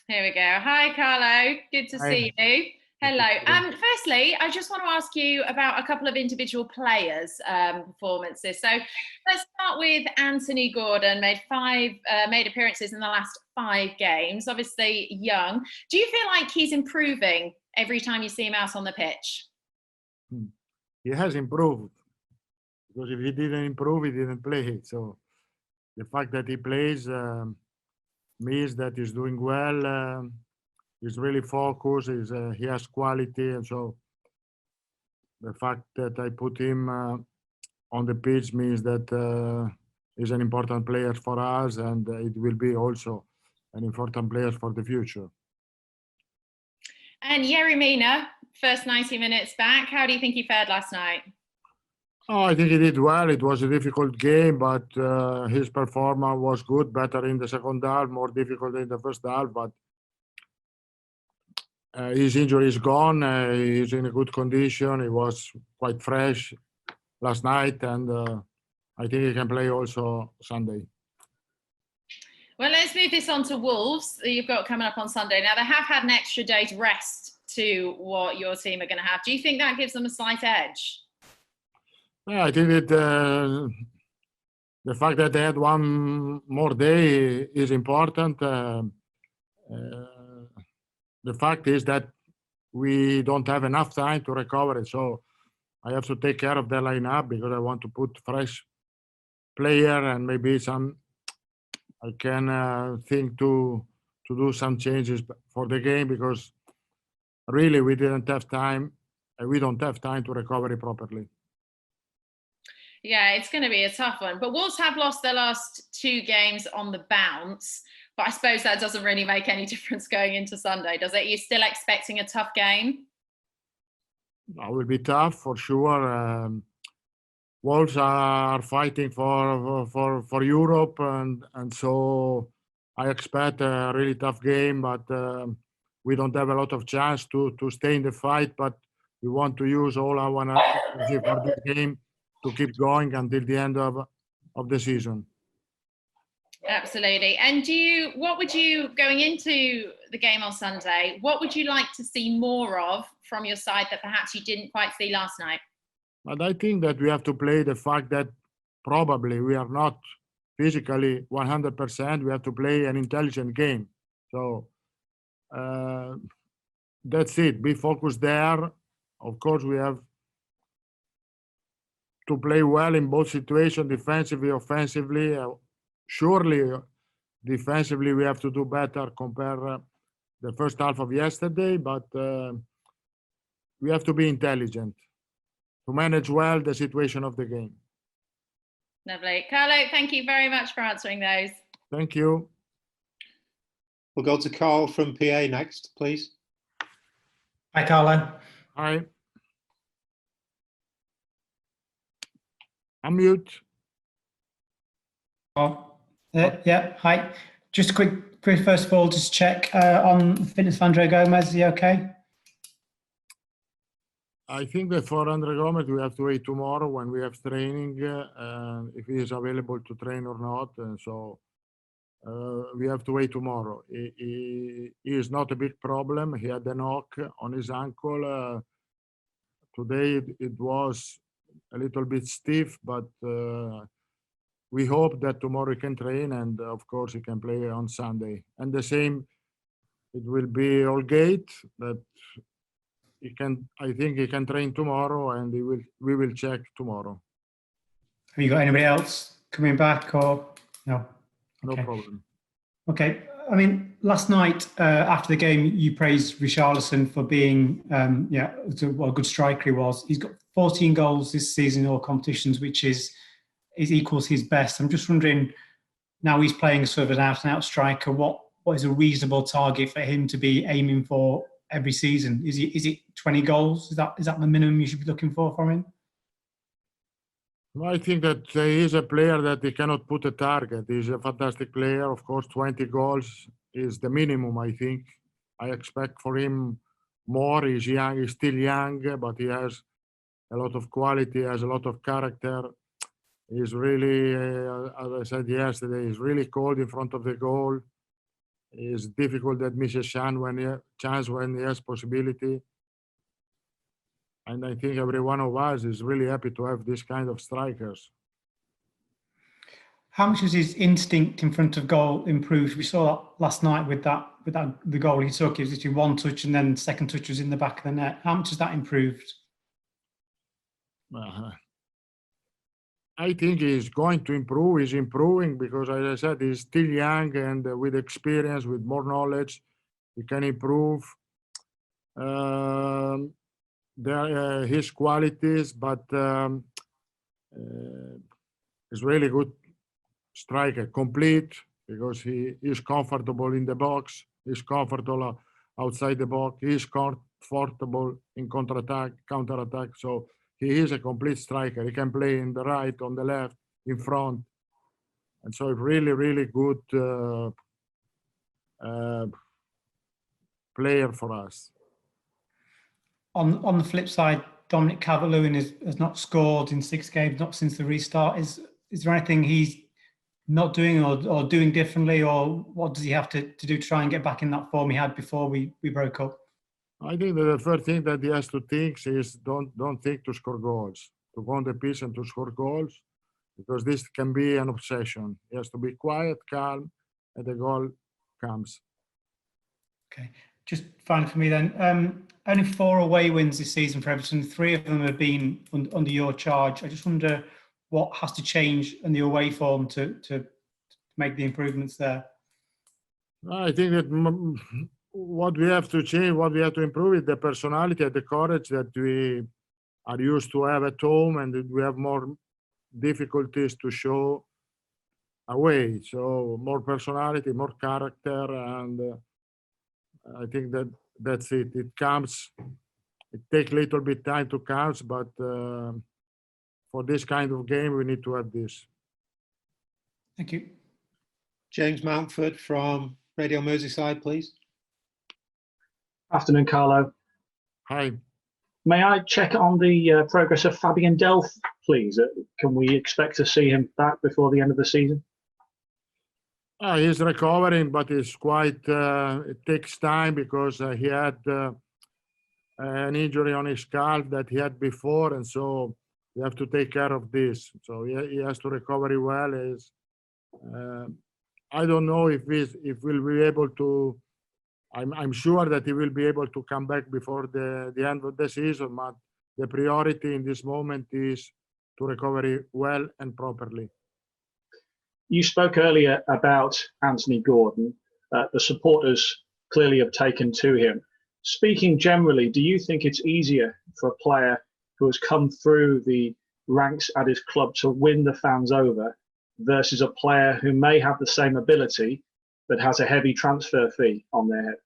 Here we go. Hi, Carlo. Good to see you. Hello. Firstly, I just want to ask you about a couple of individual players' performances. So let's start with Anthony Gordon. Made appearances in the last 5 games. Obviously young. Do you feel like he's improving every time you see him out on the pitch? He has improved, because if he didn't improve, he didn't play. So the fact that he plays means that he's doing well. He's really focused. He has quality, and so the fact that I put him on the pitch means that he's an important player for us, and it will be also an important player for the future. And Yerry Mina, first 90 minutes back. How do you think he fared last night? Oh, I think he did well. It was a difficult game, but his performance was good, better in the second half, more difficult in the first half. But his injury is gone. He's in a good condition. He was quite fresh last night, and I think he can play also Sunday. Well, let's move this on to Wolves. You've got coming up on Sunday. Now, they have had an extra day's rest to what your team are going to have. Do you think that gives them a slight edge? Yeah, I think that the fact that they had one more day is important. The fact is that we don't have enough time to recover it, so I have to take care of the lineup because I want to put fresh player, and maybe I can think to do some changes for the game, because really we didn't have time. We don't have time to recover it properly. Yeah, it's going to be a tough one. But Wolves have lost their last 2 games on the bounce. But I suppose that doesn't really make any difference going into Sunday, does it? You're still expecting a tough game? It will be tough for sure. Wolves are fighting for Europe, and so I expect a really tough game. But we don't have a lot of chance to stay in the fight. But we want to use all our energy for this game to keep going until the end of the season. Absolutely. And what would you, going into the game on Sunday, what would you like to see more of from your side that perhaps you didn't quite see last night? But I think that we have to play the fact that probably we are not physically 100%. We have to play an intelligent game. So that's it. Be focused there. Of course, we have to play well in both situations, defensively, offensively. Surely, defensively, we have to do better compared the first half of yesterday, but we have to be intelligent to manage well the situation of the game. Lovely. Carlo, thank you very much for answering those. Thank you. We'll go to Carl from PA next, please. Hi, Carlo. Hi. Unmute. Yeah, hi. Just a quick first of all, just check on fitness of Andre Gomez. Is he okay? I think that for Andre Gomez, we have to wait tomorrow when we have training, if he is available to train or not. And so we have to wait tomorrow. He is not a big problem. He had a knock on his ankle. Today it was a little bit stiff, but we hope that tomorrow he can train, and of course he can play on Sunday. And the same, it will be Holgate, that he can. I think he can train tomorrow, and we will check tomorrow. Have you got anybody else coming back, or no? No Okay. problem. Okay. I mean, last night after the game, you praised Richarlison for being, what a good striker he was. He's got 14 goals this season in all competitions, which is equals his best. I'm just wondering, now he's playing sort of an out-and-out striker, what is a reasonable target for him to be aiming for every season? Is it 20 goals? Is that the minimum you should be looking for from him? I think that he is a player that he cannot put a target. He's a fantastic player. Of course, 20 goals is the minimum, I think. I expect for him more. He's young, he's still young, but he has a lot of quality, has a lot of character. He's really, as I said yesterday, he's really cold in front of the goal. It's difficult that misses chance when he has possibility. And I think every one of us is really happy to have this kind of strikers. How much has his instinct in front of goal improved? We saw that last night with the goal he took. It was literally one touch, and then the second touch was in the back of the net. How much has that improved? I think he's going to improve. He's improving because, as I said, he's still young, and with experience, with more knowledge, he can improve his qualities. But he's really good striker, complete, because he is comfortable in the box. He's comfortable outside the box. He's comfortable in counter-attack. So he is a complete striker. He can play in the right, on the left, in front. And so really, really good player for us. On the flip side, Dominic Calvert-Lewin has not scored in 6 games, not since the restart. Is there anything he's not doing or doing differently, or what does he have to do to try and get back in that form he had before we broke up? I think that the first thing that he has to think is don't think to score goals, to go on the pitch and to score goals, because this can be an obsession. He has to be quiet, calm, and the goal comes. Okay, just finally for me then, only 4 away wins this season for Everton. 3 of them have been under your charge. I just wonder what has to change in the away form to make the improvements there. I think that what we have to change, what we have to improve is the personality and the courage that we are used to have at home, and we have more difficulties to show away. So more personality, more character, and I think that's it. It comes. It takes a little bit time to come, but for this kind of game, we need to have this. Thank you. James Mountford from Radio Merseyside, please. Afternoon, Carlo. Hi. May I check on the progress of Fabian Delph, please? Can we expect to see him back before the end of the season? He's recovering, but it's quite. It takes time because he had an injury on his calf that he had before, and so we have to take care of this. So he has to recover well. I don't know if we'll be able to. I'm sure that he will be able to come back before the end of the season, but the priority in this moment is to recover well and properly. You spoke earlier about Anthony Gordon. The supporters clearly have taken to him. Speaking generally, do you think it's easier for a player who has come through the ranks at his club to win the fans over versus a player who may have the same ability but has a heavy transfer fee on their head?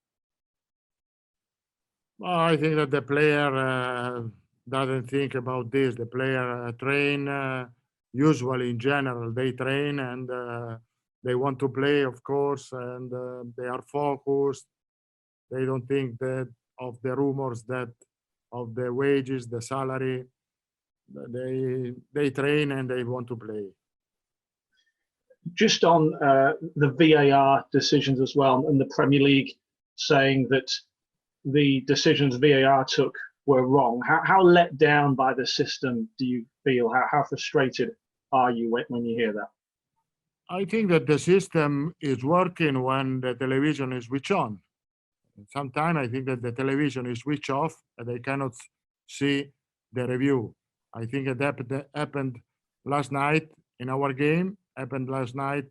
Well, I think that the player doesn't think about this. The player train, usually in general, they train and they want to play, of course, and they are focused. They don't think that of the rumors that of the wages, the salary. They train and they want to play. Just on the VAR decisions as well, and the Premier League saying that the decisions VAR took were wrong. How let down by the system do you feel? How frustrated are you when you hear that? I think that the system is working when the television is switched on. Sometimes I think that the television is switched off and they cannot see the review. I think it happened last night in our game, happened last night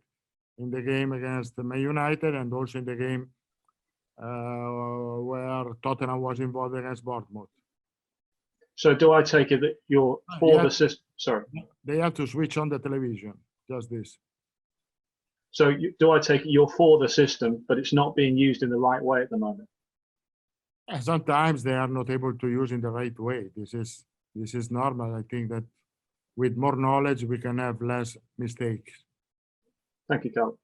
in the game against Man United, and also in the game where Tottenham was involved against Bournemouth. So do I take it that you're for the system? Sorry. They have to switch on the television, just this. So do I take it you're for the system, but it's not being used in the right way at the moment? Sometimes they are not able to use in the right way. This is normal. I think that with more knowledge, we can have less mistakes. Thank you, Carl.